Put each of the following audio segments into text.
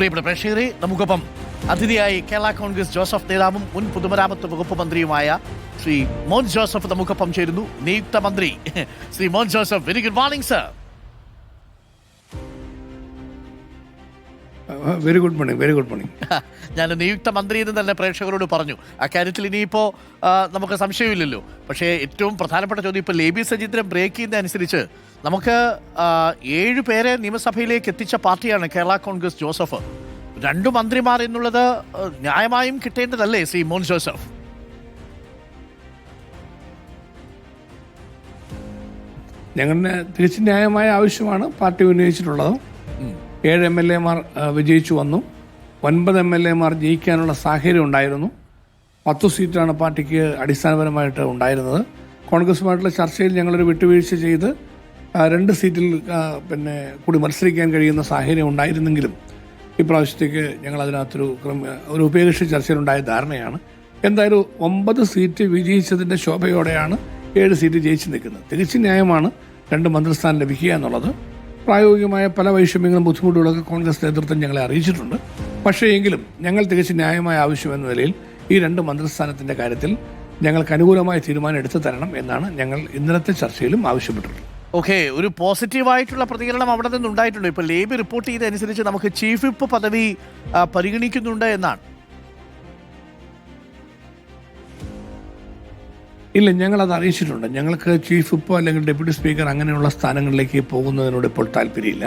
പ്രിയപ്പെട്ട പ്രേക്ഷകരെ, നമുക്കൊപ്പം അതിഥിയായി കേരള കോൺഗ്രസ് ജോസഫ് നേതാവും മുൻ പൊതുമരാമത്ത് വകുപ്പ് മന്ത്രിയുമായ ശ്രീ മോൻ ജോസഫ് നമുക്കൊപ്പം ചേരുന്നു. നിയുക്ത മന്ത്രി ശ്രീ മോൻ Joseph, very good morning sir. Very good morning. ഞാൻ നിയുക്ത മന്ത്രി എന്ന് തന്നെ പ്രേക്ഷകരോട് പറഞ്ഞു. അക്കാര്യത്തിൽ ഇനിയിപ്പോൾ നമുക്ക് സംശയമില്ലല്ലോ. പക്ഷേ ഏറ്റവും പ്രധാനപ്പെട്ട ചോദ്യം, ഇപ്പോൾ ലേബി സജീന്ദ്രൻ ബ്രേക്ക് ചെയ്യുന്നതനുസരിച്ച് നമുക്ക് 7 പേരെ നിയമസഭയിലേക്ക് എത്തിച്ച പാർട്ടിയാണ് കേരള കോൺഗ്രസ്. ജോസഫ്, 2 മന്ത്രിമാർ എന്നുള്ളത് ന്യായമായും കിട്ടേണ്ടതല്ലേ ശ്രീ മോൻ ജോസഫ്? ഞങ്ങളുടെ തികച്ചും ന്യായമായ ആവശ്യമാണ് പാർട്ടി ഉന്നയിച്ചിട്ടുള്ളത്. 7 MLA-മാർ വിജയിച്ചു വന്നു. 9 MLA-മാർ ജയിക്കാനുള്ള സാഹചര്യം ഉണ്ടായിരുന്നു. 10 സീറ്റാണ് പാർട്ടിക്ക് അടിസ്ഥാനപരമായിട്ട് ഉണ്ടായിരുന്നത്. കോൺഗ്രസുമായിട്ടുള്ള ചർച്ചയിൽ ഞങ്ങളൊരു വിട്ടുവീഴ്ച ചെയ്ത് 2 സീറ്റിൽ കൂടി മത്സരിക്കാൻ കഴിയുന്ന സാഹചര്യം ഉണ്ടായിരുന്നെങ്കിലും ഇപ്രാവശ്യത്തേക്ക് ഞങ്ങൾ അതിനകത്തൊരു ഉഭയകക്ഷി ചർച്ചയിലുണ്ടായ ധാരണയാണ്. എന്തായാലും 9 സീറ്റ് വിജയിച്ചതിൻ്റെ ശോഭയോടെയാണ് 7 സീറ്റ് ജയിച്ചു നിൽക്കുന്നത്. തികച്ചും ന്യായമാണ് 2 മന്ത്രിസ്ഥാനം ലഭിക്കുക എന്നുള്ളത്. പ്രായോഗികമായ പല വൈഷമ്യങ്ങളും ബുദ്ധിമുട്ടുകളൊക്കെ കോൺഗ്രസ് നേതൃത്വം ഞങ്ങളെ അറിയിച്ചിട്ടുണ്ട്. പക്ഷേ എങ്കിലും ഞങ്ങൾ തികച്ചും ന്യായമായ ആവശ്യം എന്ന നിലയിൽ ഈ 2 മന്ത്രിസ്ഥാനത്തിൻ്റെ കാര്യത്തിൽ ഞങ്ങൾക്ക് അനുകൂലമായ തീരുമാനം എടുത്തു തരണം എന്നാണ് ഞങ്ങൾ ഇന്നലത്തെ ചർച്ചയിലും ആവശ്യപ്പെട്ടിട്ടുള്ളത്. ഓക്കെ, ഒരു പോസിറ്റീവായിട്ടുള്ള പ്രതികരണം അവിടെ നിന്നുണ്ടായിട്ടുണ്ട്. ഇപ്പോൾ ലേബി റിപ്പോർട്ട് ചെയ്തതനുസരിച്ച് നമുക്ക് ചീഫ് വിപ്പ് പദവി പരിഗണിക്കുന്നുണ്ട് എന്നാണ്. ഇല്ല, ഞങ്ങളത് അറിയിച്ചിട്ടുണ്ട്. ഞങ്ങൾക്ക് ചീഫ് വിപ്പ് അല്ലെങ്കിൽ ഡെപ്യൂട്ടി സ്പീക്കർ അങ്ങനെയുള്ള സ്ഥാനങ്ങളിലേക്ക് പോകുന്നതിനോട് ഇപ്പോൾ താല്പര്യമില്ല.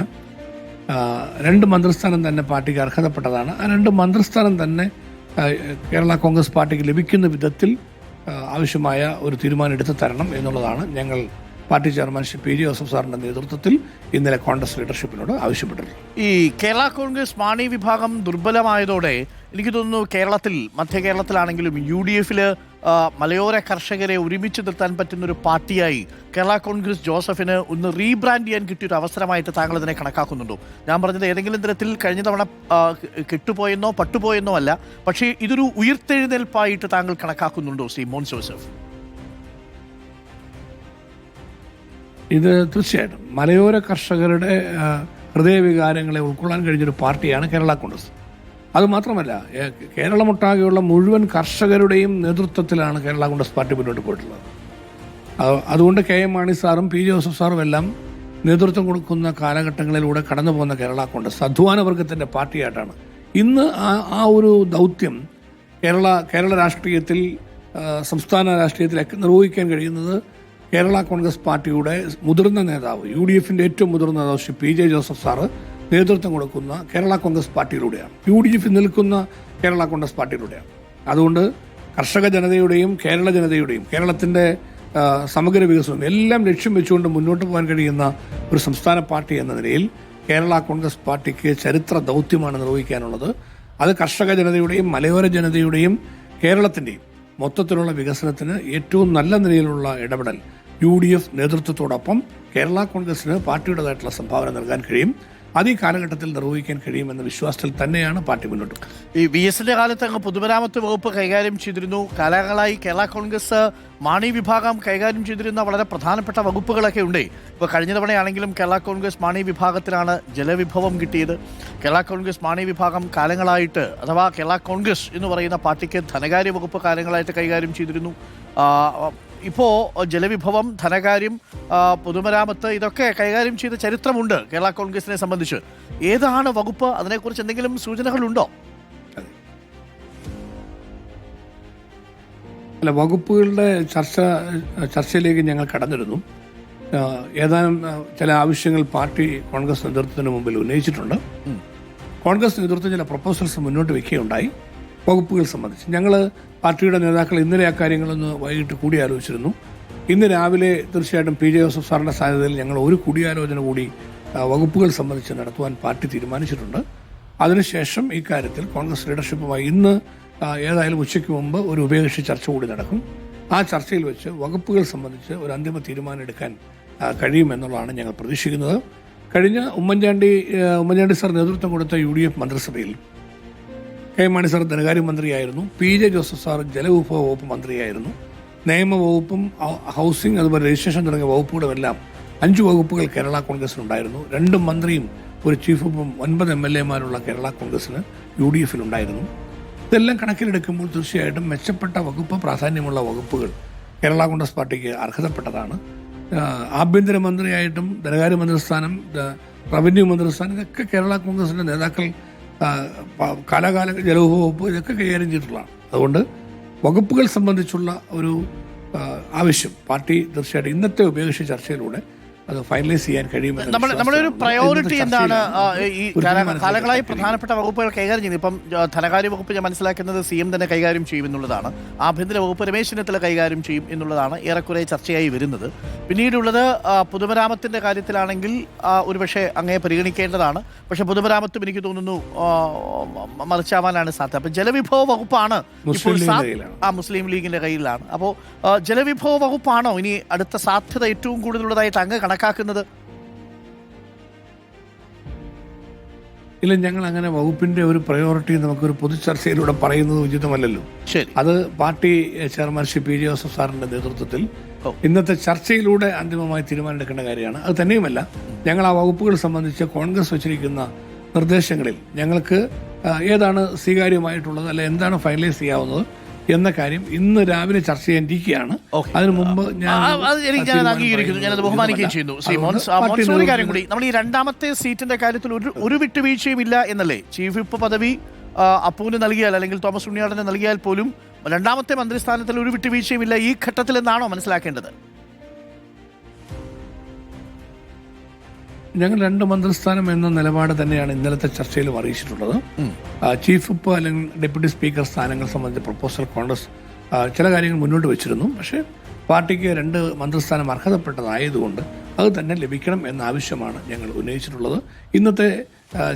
2 മന്ത്രിസ്ഥാനം തന്നെ പാർട്ടിക്ക് അർഹതപ്പെട്ടതാണ്. ആ 2 മന്ത്രിസ്ഥാനം തന്നെ കേരള കോൺഗ്രസ് പാർട്ടിക്ക് ലഭിക്കുന്ന വിധത്തിൽ ആവശ്യമായ ഒരു തീരുമാനം എടുത്തു തരണം എന്നുള്ളതാണ് ഞങ്ങൾ party chairman Shri P Joseph സാറിന്റെ നേതൃത്വത്തിൽ ഇന്നലെ കോൺഗ്രസ് ലീഡർഷിപ്പിനോട് ആവശ്യപ്പെട്ടിട്ടുണ്ട്. ഈ കേരള കോൺഗ്രസ് മാണി വിഭാഗം ദുർബലമായതോടെ എനിക്ക് തോന്നുന്നു കേരളത്തിൽ, മധ്യ കേരളത്തിലാണെങ്കിലും UDF-ൽ മലയോര കർഷകരെ ഒരുമിച്ച് നിർത്താൻ പറ്റുന്ന ഒരു പാർട്ടിയായി കേരള കോൺഗ്രസ് ജോസഫിന് ഒന്ന് റീബ്രാൻഡ് ചെയ്യാൻ കിട്ടിയൊരു അവസരമായിട്ട് താങ്കൾ ഇതിനെ കണക്കാക്കുന്നുണ്ടോ? ഞാൻ പറഞ്ഞത് ഏതെങ്കിലും തരത്തിൽ കഴിഞ്ഞ തവണ കെട്ടുപോയെന്നോ പട്ടുപോയെന്നോ അല്ല, പക്ഷേ ഇതൊരു ഉയർത്തെഴുന്നേൽപ്പായിട്ട് താങ്കൾ കണക്കാക്കുന്നുണ്ടോ ശ്രീ മോൻ ജോസഫ്? ഇത് തീർച്ചയായിട്ടും മലയോര കർഷകരുടെ ഹൃദയവികാരങ്ങളെ ഉൾക്കൊള്ളാൻ കഴിഞ്ഞൊരു പാർട്ടിയാണ് കേരള കോൺഗ്രസ്. അതുമാത്രമല്ല, കേരളമൊട്ടാകെയുള്ള മുഴുവൻ കർഷകരുടെയും നേതൃത്വത്തിലാണ് കേരള കോൺഗ്രസ് പാർട്ടി മുന്നോട്ട് പോയിട്ടുള്ളത്. അതുകൊണ്ട് KM മാണി സാറും P ജോസഫ് സാറും എല്ലാം നേതൃത്വം കൊടുക്കുന്ന കാലഘട്ടങ്ങളിലൂടെ കടന്നു പോകുന്ന കേരള കോൺഗ്രസ് അധ്വാനവർഗത്തിൻ്റെ പാർട്ടിയായിട്ടാണ് ഇന്ന് ആ ഒരു ദൗത്യം കേരള രാഷ്ട്രീയത്തിൽ, സംസ്ഥാന രാഷ്ട്രീയത്തിലൊക്കെ നിർവഹിക്കാൻ കഴിയുന്നത് കേരള കോൺഗ്രസ് പാർട്ടിയുടെ മുതിർന്ന നേതാവ്, UDF-ന്റെ ഏറ്റവും മുതിർന്ന നേതാവ് ശ്രീ PJ ജോസഫ് സാറ് നേതൃത്വം കൊടുക്കുന്ന കേരള കോൺഗ്രസ് പാർട്ടിയിലൂടെയാണ്. UDF നിൽക്കുന്ന കേരള കോൺഗ്രസ് പാർട്ടിയിലൂടെയാണ്. അതുകൊണ്ട് കർഷക ജനതയുടെയും കേരള ജനതയുടെയും കേരളത്തിൻ്റെ സമഗ്ര വികസനം എല്ലാം ലക്ഷ്യം വെച്ചുകൊണ്ട് മുന്നോട്ട് പോകാൻ കഴിയുന്ന ഒരു സംസ്ഥാന പാർട്ടി എന്ന നിലയിൽ കേരള കോൺഗ്രസ് പാർട്ടിക്ക് ചരിത്ര ദൗത്യമാണ് നിർവഹിക്കാനുള്ളത്. അത് കർഷക ജനതയുടെയും മലയോര ജനതയുടെയും കേരളത്തിൻ്റെയും മൊത്തത്തിലുള്ള വികസനത്തിന് ഏറ്റവും നല്ല നിലയിലുള്ള ഇടപെടൽ UDF നേതൃത്വത്തോടൊപ്പം കേരള കോൺഗ്രസിന് പാർട്ടിയുടേതായിട്ടുള്ള സംഭാവന നൽകാൻ കഴിയും. അത് ഈ കാലഘട്ടത്തിൽ നിർവഹിക്കാൻ കഴിയുമെന്ന വിശ്വാസത്തിൽ തന്നെയാണ് പാർട്ടി മുന്നോട്ട്. ഈ VS-ന്റെ കാലത്ത് അങ്ങ് പൊതുമരാമത്ത് വകുപ്പ് കൈകാര്യം ചെയ്തിരുന്നു. കാലങ്ങളായി കേരള കോൺഗ്രസ് മാണി വിഭാഗം കൈകാര്യം ചെയ്തിരുന്ന വളരെ പ്രധാനപ്പെട്ട വകുപ്പുകളൊക്കെ ഉണ്ട്. ഇപ്പോൾ കഴിഞ്ഞ തവണയാണെങ്കിലും കേരള കോൺഗ്രസ് മാണി വിഭാഗത്തിനാണ് ജലവിഭവം കിട്ടിയത്. കേരള കോൺഗ്രസ് മാണി വിഭാഗം കാലങ്ങളായിട്ട്, അഥവാ കേരള കോൺഗ്രസ് എന്ന് പറയുന്ന പാർട്ടിക്ക് ധനകാര്യ വകുപ്പ് കാലങ്ങളായിട്ട് കൈകാര്യം ചെയ്തിരുന്നു. ഇപ്പോൾ ജലവിഭവം, ധനകാര്യം, പൊതുമരാമത്ത് ഇതൊക്കെ കൈകാര്യം ചെയ്ത ചരിത്രമുണ്ട് കേരള കോൺഗ്രസിനെ സംബന്ധിച്ച്. ഏതാണ് വകുപ്പ്? അതിനെക്കുറിച്ച് എന്തെങ്കിലും സൂചനകളുണ്ടോ? അല്ല, വകുപ്പുകളുടെ ചർച്ചയിലേക്ക് ഞങ്ങൾ കടന്നിരുന്നു. ഏതാനും ചില ആവശ്യങ്ങൾ പാർട്ടി കോൺഗ്രസ് നേതൃത്വത്തിന് മുമ്പിൽ ഉന്നയിച്ചിട്ടുണ്ട്. കോൺഗ്രസ് നേതൃത്വം ചില പ്രപ്പോസൽസ് മുന്നോട്ട് വയ്ക്കുകയുണ്ടായി വകുപ്പുകൾ സംബന്ധിച്ച്. ഞങ്ങൾ പാർട്ടിയുടെ നേതാക്കൾ ഇന്നലെ ആ കാര്യങ്ങളൊന്ന് വൈകിട്ട് കൂടിയാലോചിച്ചിരുന്നു. ഇന്ന് രാവിലെ തീർച്ചയായിട്ടും PJ ജോസഫ് സാറിൻ്റെ സാന്നിധ്യത്തിൽ ഞങ്ങൾ ഒരു കൂടിയാലോചന കൂടി വകുപ്പുകൾ സംബന്ധിച്ച് നടത്തുവാൻ പാർട്ടി തീരുമാനിച്ചിട്ടുണ്ട്. അതിനുശേഷം ഇക്കാര്യത്തിൽ കോൺഗ്രസ് ലീഡർഷിപ്പുമായി ഇന്ന് ഏതായാലും ഉച്ചയ്ക്ക് മുമ്പ് ഒരു ഉഭയകക്ഷി ചർച്ച കൂടി നടക്കും. ആ ചർച്ചയിൽ വെച്ച് വകുപ്പുകൾ സംബന്ധിച്ച് ഒരു അന്തിമ തീരുമാനം എടുക്കാൻ കഴിയുമെന്നുള്ളതാണ് ഞങ്ങൾ പ്രതീക്ഷിക്കുന്നത്. കഴിഞ്ഞ ഉമ്മൻചാണ്ടി സാർ നേതൃത്വം കൊടുത്ത UDF മന്ത്രിസഭയിൽ KM മാണി സാർ ധനകാര്യമന്ത്രിയായിരുന്നു. PJ ജോസഫ് സാർ ജലവിഭവ വകുപ്പ് മന്ത്രിയായിരുന്നു. നിയമവകുപ്പും ഹൗസിംഗ്, അതുപോലെ രജിസ്ട്രേഷൻ തുടങ്ങിയ വകുപ്പുകളുമെല്ലാം 5 വകുപ്പുകൾ കേരള കോൺഗ്രസിനുണ്ടായിരുന്നു. 2 മന്ത്രിയും ഒരു ചീഫ് വിപ്പും 9 MLA-മാരുള്ള കേരള കോൺഗ്രസിന് UDF-ൽ ഉണ്ടായിരുന്നു. ഇതെല്ലാം കണക്കിലെടുക്കുമ്പോൾ തീർച്ചയായിട്ടും മെച്ചപ്പെട്ട വകുപ്പ്, പ്രാധാന്യമുള്ള വകുപ്പുകൾ കേരള കോൺഗ്രസ് പാർട്ടിക്ക് അർഹതപ്പെട്ടതാണ്. ആഭ്യന്തരമന്ത്രിയായിട്ടും ധനകാര്യ മന്ത്രിസ്ഥാനം, റവന്യൂ മന്ത്രിസ്ഥാനം, ഇതൊക്കെ കേരള കോൺഗ്രസിൻ്റെ നേതാക്കൾ കാലാകാല ജലവിഭവ വകുപ്പ് ഇതൊക്കെ കൈകാര്യം ചെയ്തിട്ടുള്ളതാണ്. അതുകൊണ്ട് വകുപ്പുകൾ സംബന്ധിച്ചുള്ള ഒരു ആവശ്യം പാർട്ടി തീർച്ചയായിട്ടും ഇന്നത്തെ ഉപേക്ഷ ചർച്ചയിലൂടെ അത് ഫൈനലൈസ് ചെയ്യാൻ കഴിയുമെന്ന് നമ്മുടെ ഒരു പ്രയോറിറ്റി എന്താണ്? ഈ കാലങ്ങളായി പ്രധാനപ്പെട്ട വകുപ്പുകൾ കൈകാര്യം ചെയ്യുന്നത് ഇപ്പം ധനകാര്യ വകുപ്പ് ഞാൻ മനസ്സിലാക്കുന്നത് CM തന്നെ കൈകാര്യം ചെയ്യും എന്നുള്ളതാണ്. ആഭ്യന്തര വകുപ്പ് രമേശ് ചെന്നിത്തല കൈകാര്യം ചെയ്യും എന്നുള്ളതാണ് ഏറെക്കുറെ ചർച്ചയായി വരുന്നത്. പിന്നീടുള്ളത് പൊതുമരാമത്തിന്റെ കാര്യത്തിലാണെങ്കിൽ ഒരുപക്ഷെ അങ്ങേ പരിഗണിക്കേണ്ടതാണ്. പക്ഷെ പൊതുമരാമത്തും എനിക്ക് തോന്നുന്നു മറിച്ചാവാനാണ് സാധ്യത. അപ്പം ജലവിഭവ വകുപ്പാണ് മുസ്ലിം ലീഗിന്റെ കയ്യിലാണ്. അപ്പോൾ ജലവിഭവ വകുപ്പാണോ ഇനി അടുത്ത സാധ്യത ഏറ്റവും കൂടുതലുള്ളതായിട്ട് അങ്ങ് കണക്കാക്കുന്നത്? ഇല്ല, ഞങ്ങൾ അങ്ങനെ വകുപ്പിന്റെ ഒരു പ്രയോറിറ്റി നമുക്കൊരു പൊതുചർച്ചയിലൂടെ പറയുന്നത് ഉചിതമല്ലല്ലോ. ശരി, അത് party chairman Shri PJ Joseph സാറിന്റെ നേതൃത്വത്തിൽ ഇന്നത്തെ ചർച്ചയിലൂടെ അന്തിമമായി തീരുമാനമെടുക്കേണ്ട കാര്യമാണ്. അത് തന്നെയുമല്ല, ഞങ്ങൾ ആ വകുപ്പുകൾ സംബന്ധിച്ച് കോൺഗ്രസ് വച്ചിരിക്കുന്ന നിർദ്ദേശങ്ങളിൽ ഞങ്ങൾക്ക് ഏതാണ് സ്വീകാര്യമായിട്ടുള്ളത്, അല്ലെ എന്താണ് ഫൈനലൈസ് ചെയ്യാവുന്നത് എന്ന കാര്യം ഇന്ന് രാവിലെ ചർച്ച ചെയ്യാനിരിക്കുകയാണ്. അതിനു മുമ്പ് ഞാൻ അംഗീകരിക്കുന്നു, ഞാനത് ബഹുമാനിക്കുകയും ചെയ്യുന്നു. ഒരു കാര്യം കൂടി, നമ്മൾ ഈ രണ്ടാമത്തെ സീറ്റിന്റെ കാര്യത്തിൽ ഒരു വിട്ടുവീഴ്ചയും ഇല്ല എന്നല്ലേ? ചീഫ് വിപ്പ് പദവി അപ്പുവിന് നൽകിയാൽ അല്ലെങ്കിൽ തോമസ് ഉണ്ണിയാടന് നൽകിയാൽ പോലും രണ്ടാമത്തെ മന്ത്രിസ്ഥാനത്തിൽ ഒരു വിട്ടുവീഴ്ചയും ഇല്ല ഈ ഘട്ടത്തിൽ എന്നാണോ മനസ്സിലാക്കേണ്ടത്? ഞങ്ങൾ 2 മന്ത്രിസ്ഥാനം എന്ന നിലപാട് തന്നെയാണ് ഇന്നലത്തെ ചർച്ചയിലും അറിയിച്ചിട്ടുള്ളത്. ചീഫ് വിപ്പ് അല്ലെങ്കിൽ ഡെപ്യൂട്ടി സ്പീക്കർ സ്ഥാനങ്ങൾ സംബന്ധിച്ച പ്രപ്പോസൽ കോൺഗ്രസ് ചില കാര്യങ്ങൾ മുന്നോട്ട് വെച്ചിരുന്നു. പക്ഷേ പാർട്ടിക്ക് 2 മന്ത്രിസ്ഥാനം അർഹതപ്പെട്ടതായതുകൊണ്ട് അത് തന്നെ ലഭിക്കണം എന്ന ആവശ്യമാണ് ഞങ്ങൾ ഉന്നയിച്ചിട്ടുള്ളത്. ഇന്നത്തെ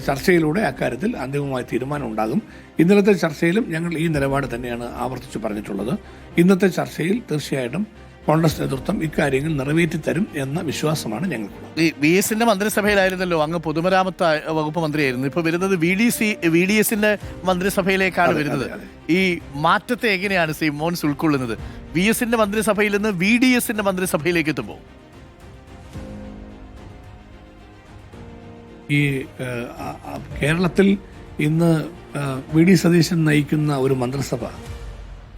ചർച്ചയിലൂടെ അക്കാര്യത്തിൽ അന്തിമമായ തീരുമാനം ഉണ്ടാകും. ഇന്നലത്തെ ചർച്ചയിലും ഞങ്ങൾ ഈ നിലപാട് തന്നെയാണ് ആവർത്തിച്ച് പറഞ്ഞിട്ടുള്ളത്. ഇന്നത്തെ ചർച്ചയിൽ തീർച്ചയായിട്ടും കോൺഗ്രസ് നേതൃത്വം ഇക്കാര്യങ്ങൾ നിറവേറ്റി തരും എന്ന വിശ്വാസമാണ് ഞങ്ങൾക്കുള്ളത്. ഈ VS-ന്റെ മന്ത്രിസഭയിലായിരുന്നല്ലോ അങ്ങ് പൊതുമരാമത്ത് വകുപ്പ് മന്ത്രിയായിരുന്നു. ഇപ്പൊ വരുന്നത് VDS-ന്റെ മന്ത്രിസഭയിലേക്കാണ് വരുന്നത്. ഈ മാറ്റത്തെ എങ്ങനെയാണ് ശ്രീ മോൻസ് ഉൾക്കൊള്ളുന്നത്? VS-ന്റെ മന്ത്രിസഭയിൽ നിന്ന് VDS-ന്റെ മന്ത്രിസഭയിലേക്ക് എത്തുമ്പോൾ ഈ കേരളത്തിൽ ഇന്ന് VD സതീശൻ നയിക്കുന്ന ഒരു മന്ത്രിസഭ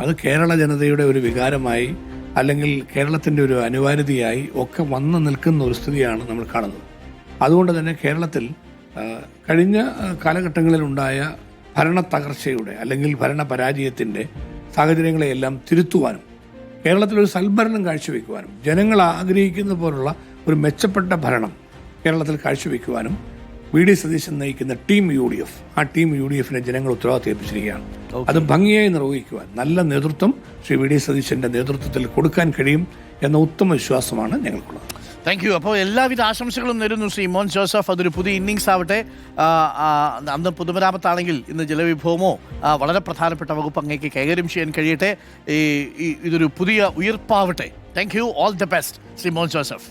അത് കേരള ജനതയുടെ ഒരു വികാരമായി അല്ലെങ്കിൽ കേരളത്തിൻ്റെ ഒരു അനിവാര്യതയായി ഒക്കെ വന്നു നിൽക്കുന്ന ഒരു സ്ഥിതിയാണ് നമ്മൾ കാണുന്നത്. അതുകൊണ്ട് തന്നെ കേരളത്തിൽ കഴിഞ്ഞ കാലഘട്ടങ്ങളിലുണ്ടായ ഭരണ തകർച്ചയുടെ അല്ലെങ്കിൽ ഭരണ പരാജയത്തിൻ്റെ സാഹചര്യങ്ങളെയെല്ലാം തിരുത്തുവാനും കേരളത്തിലൊരു സൽഭരണം കാഴ്ചവെക്കുവാനും ജനങ്ങൾ ആഗ്രഹിക്കുന്ന പോലുള്ള ഒരു മെച്ചപ്പെട്ട ഭരണം കേരളത്തിൽ കാഴ്ചവെക്കുവാനും VD സതീശൻ നയിക്കുന്ന ടീം UDF, ആ ടീം UDF-നെ ജനങ്ങൾ ഉത്തരവാദിത്തം ഏൽപ്പിച്ചിരിക്കുകയാണ്. അത് ഭംഗിയായി നിർവഹിക്കുവാൻ നല്ല നേതൃത്വം ശ്രീ VD സതീശന്റെ നേതൃത്വത്തിൽ കൊടുക്കാൻ കഴിയും എന്ന ഉത്തമ വിശ്വാസമാണ് ഞങ്ങൾക്കുള്ളത്. Thank you. അപ്പോൾ എല്ലാവിധ ആശംസകളും നേരുന്നു ശ്രീ മോൻസ് ജോസഫ്. അതൊരു പുതിയ ഇന്നിങ്സ് ആവട്ടെ. അന്ന് പൊതുമരാമത്താണെങ്കിൽ ഇന്ന് ജലവിഭവമോ വളരെ പ്രധാനപ്പെട്ട വകുപ്പ് അങ്ങേക്ക് കൈകാര്യം ചെയ്യാൻ കഴിയട്ടെ. ഇതൊരു പുതിയ ഉയർപ്പാവട്ടെ. Thank you. All the best Shri Mons Joseph.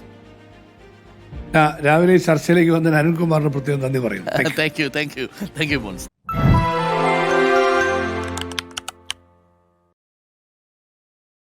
രാവിലെ ചർച്ചയിലേക്ക് വന്നതിന് അരുൺകുമാറിന് പ്രത്യേകം നന്ദി പറയുന്നു. Thank you Mons.